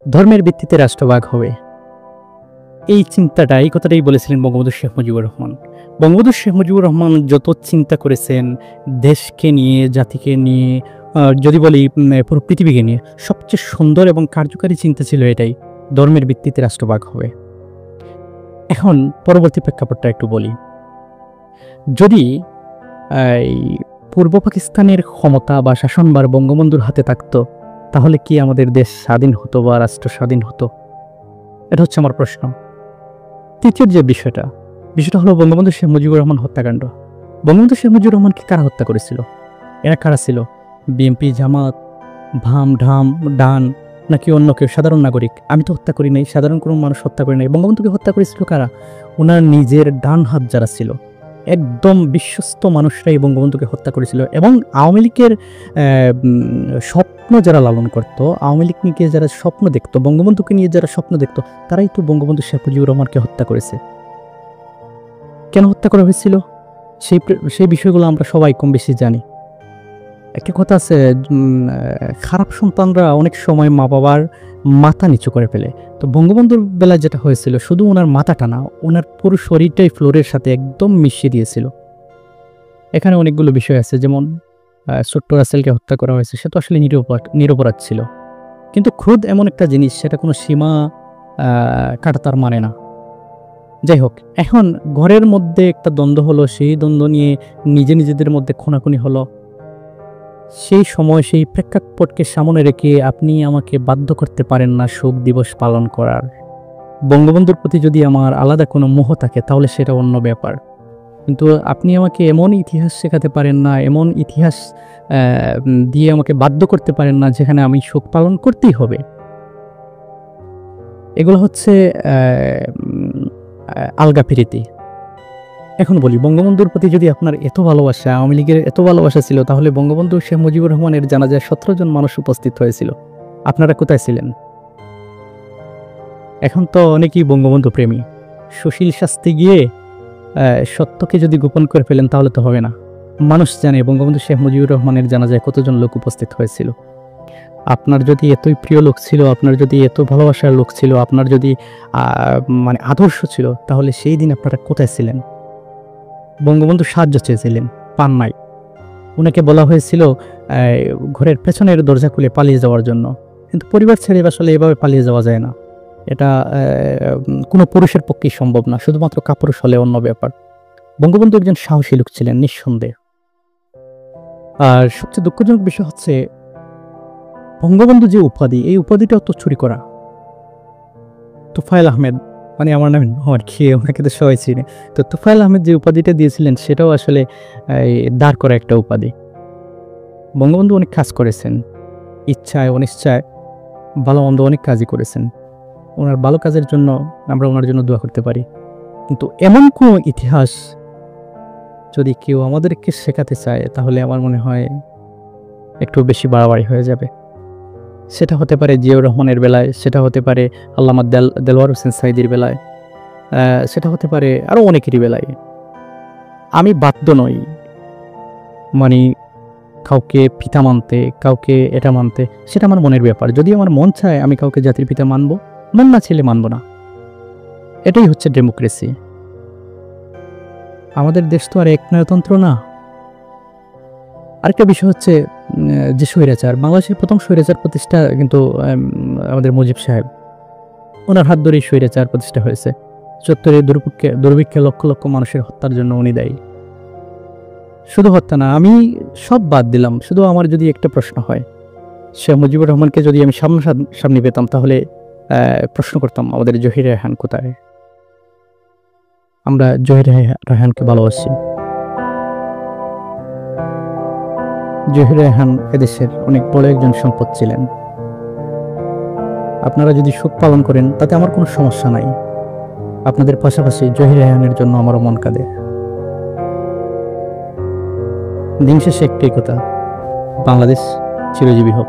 ধর্মের ভিত্তিতে রাষ্ট্রভাগ হবে। এই চিন্তাটা, এই কথাটাই বলেছিলেন বঙ্গবন্ধু শেখ মুজিবুর রহমান। বঙ্গবন্ধু শেখ মুজিবুর রহমান যত চিন্তা করেছেন দেশকে নিয়ে, জাতিকে নিয়ে, যদি বলি পুরো পৃথিবীকে নিয়ে, সবচেয়ে সুন্দর এবং কার্যকারী চিন্তা ছিল এটাই, ধর্মের ভিত্তিতে রাষ্ট্রভাগ হবে। এখন পরবর্তী প্রেক্ষাপটটা একটু বলি। যদি এই পূর্ব পাকিস্তানের ক্ষমতা বা শাসনভার বঙ্গবন্ধুর হাতে থাকতো, তাহলে কি আমাদের দেশ স্বাধীন হতো বা রাষ্ট্র স্বাধীন হতো? এটা হচ্ছে আমার প্রশ্ন। তৃতীয় যে বিষয়টা হলো বঙ্গবন্ধু শেখ মুজিবুর রহমান হত্যাকাণ্ড। বঙ্গবন্ধু শেখ মুজিবুর রহমানকে কারা হত্যা করেছিল? এরা কারা ছিল? বিএনপি, জামাত, ভাম, ঢাম, ডান, নাকি অন্য কেউ, সাধারণ নাগরিক? আমি তো হত্যা করি নাই, সাধারণ কোনো মানুষ হত্যা করি নাই। বঙ্গবন্ধুকে হত্যা করেছিল কারা? ওনার নিজের ডান হাত যারা ছিল, একদম বিশ্বস্ত মানুষরাই বঙ্গবন্ধুকে হত্যা করেছিল। এবং আওয়ামী লীগের স্বপ্ন যারা লালন করতো, আওয়ামী লীগ নিয়ে যারা স্বপ্ন দেখতো, বঙ্গবন্ধুকে নিয়ে যারা স্বপ্ন দেখতো, তারাই তো বঙ্গবন্ধু শেখ মুজিবুর রহমানকে হত্যা করেছে। কেন হত্যা করা হয়েছিল সেই বিষয়গুলো আমরা সবাই কম বেশি জানি। একটা কথা আছে, খারাপ সন্তানরা অনেক সময় মা বাবার মাথা নিচু করে ফেলে। তো বঙ্গবন্ধুর বেলায় যেটা হয়েছিল, শুধু ওনার মাথাটা না, ওনার পুরো শরীরটাই ফ্লোরের সাথে একদম মিশিয়ে দিয়েছিল। এখানে অনেকগুলো বিষয় আছে, যেমন ছোট্ট রাসেলকে হত্যা করা হয়েছে, সে তো আসলে নিরপরাধ ছিল। কিন্তু ক্রোধ এমন একটা জিনিস, সেটা কোনো সীমা কাটা তার মানে না। যাই হোক, এখন ঘরের মধ্যে একটা দ্বন্দ্ব হলো, সেই দ্বন্দ্ব নিয়ে নিজেদের মধ্যে খুনাখুনি হলো। সেই সময় সেই প্রেক্ষাপটকে সামনে রেখে আপনি আমাকে বাধ্য করতে পারেন না শোক দিবস পালন করার। বঙ্গবন্ধুর প্রতি যদি আমার আলাদা কোনো মোহ থাকে তাহলে সেটা অন্য ব্যাপার, কিন্তু আপনি আমাকে এমন ইতিহাস শেখাতে পারেন না, এমন ইতিহাস দিয়ে আমাকে বাধ্য করতে পারেন না যেখানে আমি শোক পালন করতেই হবে। এগুলো হচ্ছে আলগাপিরিতি। এখন বলি, বঙ্গবন্ধুর প্রতি যদি আপনার এত ভালোবাসা, আওয়ামী লীগের এত ভালোবাসা ছিল, তাহলে বঙ্গবন্ধু শেখ মুজিবুর রহমানের জানাজায় 17 জন মানুষ উপস্থিত হয়েছিল। আপনারা কোথায় ছিলেন? এখন তো অনেকেই বঙ্গবন্ধু প্রেমী। সুশীল শাস্তি গিয়ে সত্যকে যদি গোপন করে ফেলেন তাহলে তো হবে না। মানুষ জানে বঙ্গবন্ধু শেখ মুজিবুর রহমানের জানাজায় কতজন লোক উপস্থিত হয়েছিল। আপনার যদি এতই প্রিয় লোক ছিল, আপনার যদি এত ভালোবাসার লোক ছিল, আপনার যদি মানে আদর্শ ছিল, তাহলে সেই দিন আপনারা কোথায় ছিলেন? বঙ্গবন্ধু সাহায্য চেয়েছিলেন, পান নাই। ওনাকে বলা হয়েছিল ঘরের পেছনের দরজা খুলে পালিয়ে যাওয়ার জন্য, কিন্তু পরিবার ছেড়ে আসলে এভাবে পালিয়ে যাওয়া যায় না। এটা কোনো পুরুষের পক্ষেই সম্ভব না, শুধুমাত্র কাপুরুষ হলে অন্য ব্যাপার। বঙ্গবন্ধু একজন সাহসী লোক ছিলেন নিঃসন্দেহ। আর সবচেয়ে দুঃখজনক বিষয় হচ্ছে, বঙ্গবন্ধু যে উপাধি, এই উপাধিটাও তো চুরি করা। তোফায়েল আহমেদ, মানে আমার নাম আর কি, ওনাকে তো সবাই চিনে। তো তোফায়েল আহমেদ যে উপাধিটা দিয়েছিলেন সেটাও আসলে দাঁড় করা একটা উপাধি। বঙ্গবন্ধু অনেক কাজ করেছেন, ইচ্ছায় অনিচ্ছায় ভালো মন্দ অনেক কাজই করেছেন। ওনার ভালো কাজের জন্য আমরা ওনার জন্য দোয়া করতে পারি। কিন্তু এমন কোনো ইতিহাস যদি কেউ আমাদেরকে শেখাতে চায়, তাহলে আমার মনে হয় একটু বেশি বাড়াবাড়ি হয়ে যাবে। সেটা হতে পারে জিয়াউর রহমানের বেলায়, সেটা হতে পারে আল্লামা দেলওয়ার হোসেন সাঈদীর বেলায়, সেটা হতে পারে আরও অনেকেরই বেলায়। আমি বাধ্য নই মানে কাউকে পিতা মানতে, কাউকে এটা মানতে, সেটা আমার মনের ব্যাপার। যদি আমার মন চায় আমি কাউকে জাতির পিতা মানব, মন না ছেলে মানব না। এটাই হচ্ছে ডেমোক্রেসি। আমাদের দেশ তো আর একনায়তন্ত্র না। আরেকটা বিষয় হচ্ছে যে স্বৈরাচার, বাংলাদেশের প্রথম স্বৈরাচার প্রতিষ্ঠা কিন্তু আমাদের মুজিব সাহেব, ওনার হাত ধরেই স্বৈরাচার প্রতিষ্ঠা হয়েছে। ৭৪-এর দুর্ভিক্ষে লক্ষ লক্ষ মানুষের হত্যার জন্য উনি দায়ী। শুধু হত্যা না, আমি সব বাদ দিলাম, শুধু আমার যদি একটা প্রশ্ন হয়, শেখ মুজিবুর রহমানকে যদি আমি সামনে পেতাম, তাহলে প্রশ্ন করতাম আমাদের জহির রায়হান কোথায়? আমরা জহির রায়হানকে ভালোবাসি। জহির রায়হান এদেশের অনেক বড় একজন সম্পদ ছিলেন। আপনারা যদি শোক পালন করেন তাতে আমার কোনো সমস্যা নাই। আপনাদের পাশাপাশি জহির রায়হানের জন্য আমারও মন কাঁদে। দিন শেষে একটাই কথা, বাংলাদেশ চিরজীবী হোক।